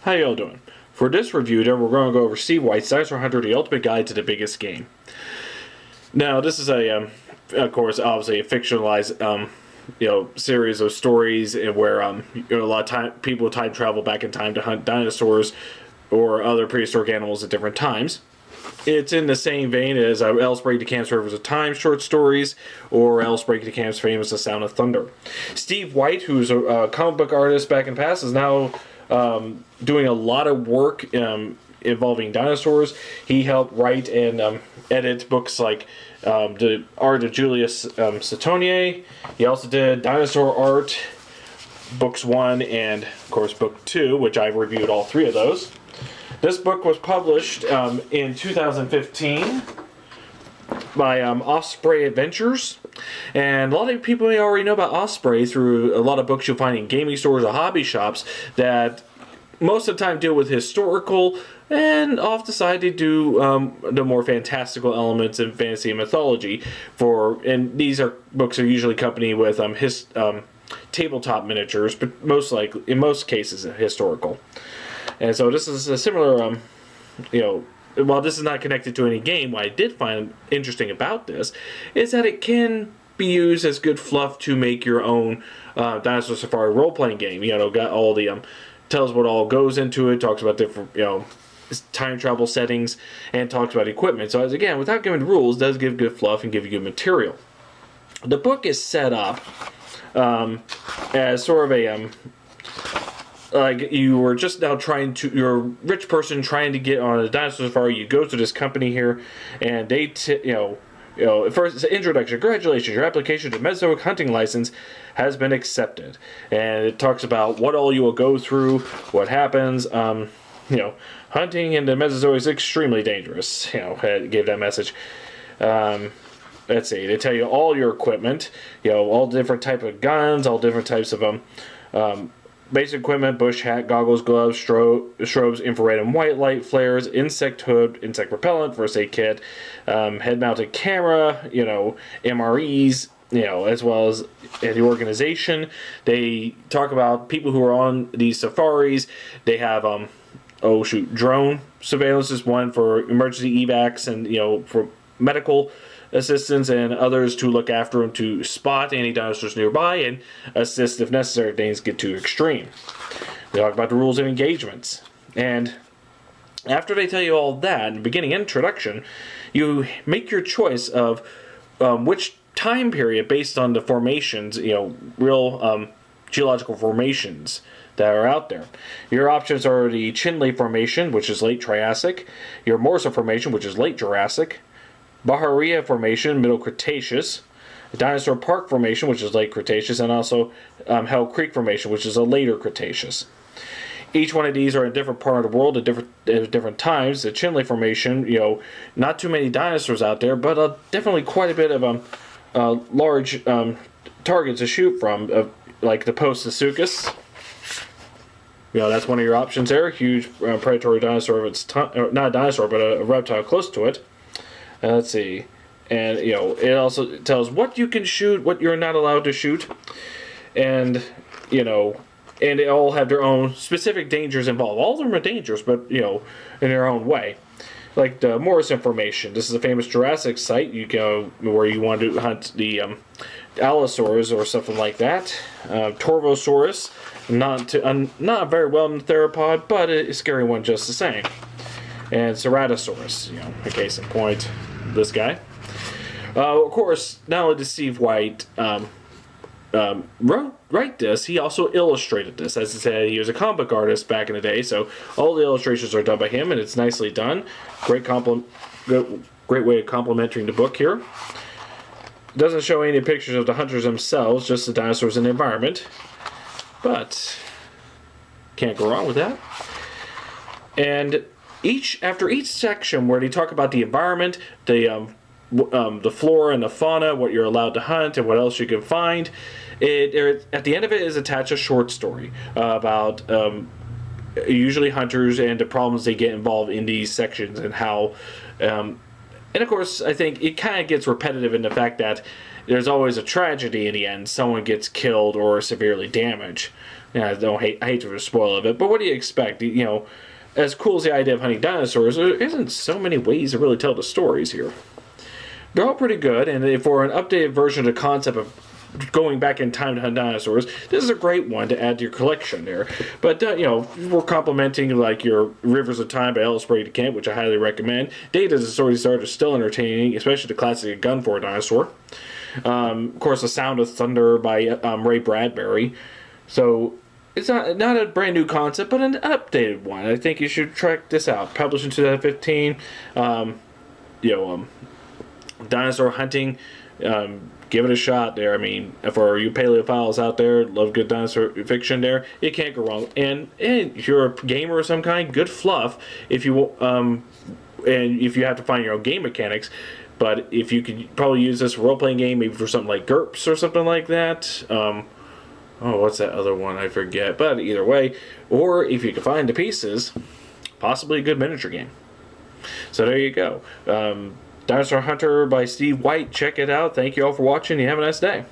How y'all doing? For this review, then we're going to go over Steve White's Dinosaur Hunter: The Ultimate Guide to the Biggest Game. Now, this is of course, obviously a fictionalized, series of stories where a lot of people time travel back in time to hunt dinosaurs or other prehistoric animals at different times. It's in the same vein as Alice Break the Camp's Rivers of Time short stories, or Alice Break the Camp's famous The Sound of Thunder. Steve White, who's a comic book artist back in the past, is now doing a lot of work involving dinosaurs. He helped write and edit books like The Art of Julius Satonier. He also did Dinosaur Art, Books 1 and, of course, Book 2, which I've reviewed all three of those. This book was published in 2015 by Osprey Adventures. And a lot of people may already know about Osprey through a lot of books you'll find in gaming stores or hobby shops that most of the time deal with historical, and off the side they do the more fantastical elements in fantasy and mythology. And these books are usually accompanied with tabletop miniatures, but in most cases historical. And so this is a similar, while this is not connected to any game, what I did find interesting about this is that it can be used as good fluff to make your own Dinosaur Safari role-playing game. Got all the, tells what all goes into it, talks about different, time travel settings, and talks about equipment. So, again, without giving rules, does give good fluff and give you good material. The book is set up as sort of a, like you were just now you're a rich person trying to get on a dinosaur safari. You go to this company here, and they, first it's an introduction. Congratulations, your application to Mesozoic hunting license has been accepted. And it talks about what all you will go through, what happens. Hunting in the Mesozoic is extremely dangerous. It gave that message. Let's see. They tell you all your equipment. All different type of guns, all different types of basic equipment: bush hat, goggles, gloves, strobes, infrared and white light, flares, insect hood, insect repellent, first aid kit, head-mounted camera, MREs, as well as the organization. They talk about people who are on these safaris. They have, drone surveillance is one for emergency evacs and, for medical assistance, and others to look after them to spot any dinosaurs nearby and assist if necessary if things get too extreme. They talk about the rules of engagements. And after they tell you all that, in the beginning introduction, you make your choice of which time period based on the formations, real geological formations that are out there. Your options are the Chinle Formation, which is late Triassic, your Morrison Formation, which is late Jurassic, Bahariya Formation, Middle Cretaceous, Dinosaur Park Formation, which is late Cretaceous, and also Hell Creek Formation, which is a later Cretaceous. Each one of these are in a different part of the world at different times. The Chinle Formation, not too many dinosaurs out there, but definitely quite a bit of large targets to shoot from, like the Postosuchus. That's one of your options there. Huge predatory dinosaur of its time, not a dinosaur, but a reptile close to it. Let's see. And, it also tells what you can shoot, what you're not allowed to shoot. And, and they all have their own specific dangers involved. All of them are dangerous, but, in their own way. Like the Morrison Formation. This is a famous Jurassic site. You go where you want to hunt the Allosaurs or something like that. Torvosaurus. Not a very well-known theropod, but a scary one just the same. And Ceratosaurus, a case in point, this guy. Of course, not only did Steve White write this, he also illustrated this. As I said, he was a comic book artist back in the day, so all the illustrations are done by him, and it's nicely done. Great way of complimenting the book here. It doesn't show any pictures of the hunters themselves, just the dinosaurs and the environment. But can't go wrong with that. And after each section where they talk about the environment, the flora and the fauna, what you're allowed to hunt, and what else you can find, at the end of it is attached a short story about usually hunters and the problems they get involved in these sections and how. And of course, I think it kind of gets repetitive in the fact that there's always a tragedy in the end. Someone gets killed or severely damaged. Yeah, I hate to spoil it, but what do you expect? You know, as cool as the idea of hunting dinosaurs, there isn't so many ways to really tell the stories here. They're all pretty good, and for an updated version of the concept of going back in time to hunt dinosaurs, this is a great one to add to your collection there. But, you know, we're complimenting like your Rivers of Time by Ellis Brady Kent, which I highly recommend. Data the Story Starter is still entertaining, especially the classic Gun for a Dinosaur. Of course, The Sound of Thunder by Ray Bradbury. So, it's not a brand new concept, but an updated one. I think you should check this out. Published in 2015. Dinosaur hunting. Give it a shot there. I mean, for you paleophiles out there, love good dinosaur fiction there, you can't go wrong. And if you're a gamer of some kind, good fluff. If you and if you have to find your own game mechanics, but if you could probably use this role-playing game, maybe for something like GURPS or something like that. What's that other one? I forget. But either way, or if you can find the pieces, possibly a good miniature game. So there you go. Dinosaur Hunter by Steve White. Check it out. Thank you all for watching. You have a nice day.